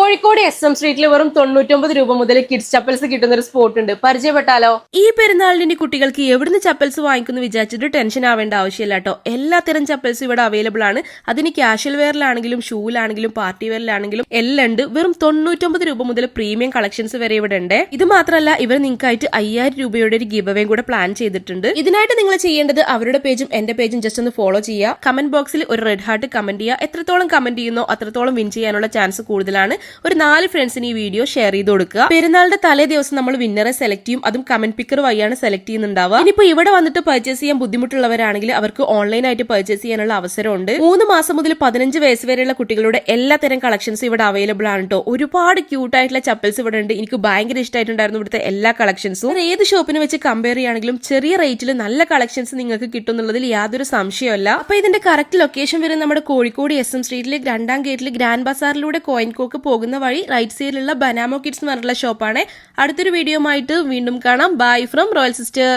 Kozhikode SM സ്ട്രീറ്റിൽ വെറും 99 രൂപ മുതൽ കിഡ്സ് ചപ്പൽസ് കിട്ടുന്ന ഒരു സ്പോട്ട് ഉണ്ട്. പരിചയപ്പെട്ടാലോ? ഈ പെരുന്നാളിന് കുട്ടികൾക്ക് എവിടുന്ന് ചപ്പൽസ് വാങ്ങിക്കുന്നു വിചാരിച്ചിട്ട് ടെൻഷൻ ആവേണ്ട ആവശ്യമില്ല കേട്ടോ. എല്ലാത്തരം ചപ്പൽസും ഇവിടെ അവൈലബിൾ ആണ്. അതിന് കാഷ്വൽ വെയറിലാണെങ്കിലും ഷൂലാണെങ്കിലും പാർട്ടി വെയറിലാണെങ്കിലും എല്ലാം ഉണ്ട്. വെറും 99 രൂപ മുതൽ പ്രീമിയം കളക്ഷൻസ് വരെ ഇവിടെ ഉണ്ട്. ഇത് മാത്രമല്ല, ഇവർ നിങ്ങൾക്കായിട്ട് 5000 രൂപയുടെ ഒരു ഗിവ് അവേ കൂടെ പ്ലാൻ ചെയ്തിട്ടുണ്ട്. ഇതിനായിട്ട് നിങ്ങൾ ചെയ്യേണ്ടത് അവരുടെ പേജും എന്റെ പേജും ജസ്റ്റ് ഒന്ന് ഫോളോ ചെയ്യുക. കമന്റ് ബോക്സിൽ ഒരു റെഡ് ഹാർട്ട് കമന്റ് ചെയ്യുക. എത്രത്തോളം കമന്റ് ചെയ്യുന്നോ അത്രത്തോളം വിൻ ചെയ്യാനുള്ള ചാൻസ് കൂടുതലാണ്. ഒരു 4 ഫ്രണ്ട്സിന് ഈ വീഡിയോ ഷെയർ ചെയ്ത് കൊടുക്കുക. പെരുന്നാളിന്റെ തലേ ദിവസം നമ്മൾ വിന്നറെ സെലക്ട് ചെയ്യും. അതും കമന്റ് പിക്കർ വഴിയാണ് സെലക്ട് ചെയ്യുന്നുണ്ടാവുക. ഇനിയിപ്പോ ഇവിടെ വന്നിട്ട് പർച്ചേസ് ചെയ്യാൻ ബുദ്ധിമുട്ടുള്ളവരാണെങ്കിൽ അവർക്ക് ഓൺലൈനായിട്ട് പർച്ചേസ് ചെയ്യാനുള്ള അവസരമുണ്ട്. 3 മാസം മുതൽ 15 വയസ്സ് വരെയുള്ള കുട്ടികളുടെ എല്ലാത്തരം കളക്ഷൻസ് ഇവിടെ അവൈലബിൾ ആണ് കേട്ടോ. ഒരുപാട് ക്യൂട്ട് ആയിട്ടുള്ള ചപ്പൽസ് ഇവിടെ ഉണ്ട്. എനിക്ക് ഭയങ്കര ഇഷ്ടമായിട്ടുണ്ടായിരുന്നു ഇവിടുത്തെ എല്ലാ കളക്ഷൻസും. ഏത് ഷോപ്പിന് വെച്ച് കമ്പയർ ചെയ്യുകയാണെങ്കിലും ചെറിയ റേറ്റിൽ നല്ല കളക്ഷൻസ് നിങ്ങൾക്ക് കിട്ടും എന്നുള്ളതിൽ യാതൊരു സംശയമല്ല. അപ്പൊ ഇതിന്റെ കറക്റ്റ് ലൊക്കേഷൻ വരെ നമ്മുടെ കോഴിക്കോട് SM സ്ട്രീറ്റിലെ 2ാം ഗേറ്റിൽ ഗ്രാൻഡ് ബസാറിലൂടെ കോയിൻകോക്ക് പോകുന്ന വഴി റൈറ്റ് സൈഡിലുള്ള ബനാമോ കിഡ്സ് എന്ന് പറഞ്ഞിട്ടുള്ള ഷോപ്പാണ്. അടുത്തൊരു വീഡിയോ ആയിട്ട് വീണ്ടും കാണാം. Bye from royal sister.